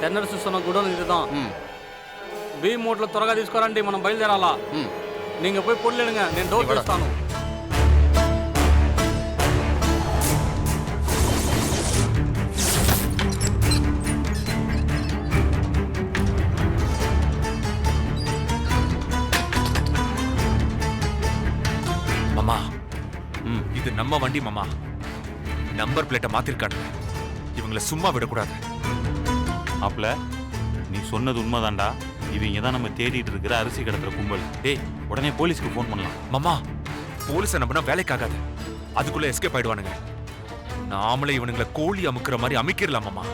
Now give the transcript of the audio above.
టెన్నర్స్ ఇస్తున్న గుడౌన్ இதுதான் బి మూటలు త్వరగా తీసుకురండి మనం బయలుదేరాలా நீங்க போய் பொருளிடுங்க నేను డోర్ తీస్తాను மாமா இது நம்ம வண்டி மாமா. நம்பர் பிளேட்டை மாத்திருக்கானுங்க. இவங்களை சும்மா விடக்கூடாது. அப்பல நீ சொன்னது உண்மைதான்டா. இவங்க தான் நம்ம தேடிட்டு இருக்கிற அரிசி கடத்துற கும்பல். டேய் உடனே போலீஸ்க்கு ஃபோன் பண்ணலாம். மாமா போலீஸை நம்பினா வேலைக்காகாது. அதுக்குள்ள எஸ்கேப் ஆயிடுவானுங்க. நாமளே இவனுங்களை கோழி அமுக்குற மாதிரி அமைக்கிடலாம் மாமா.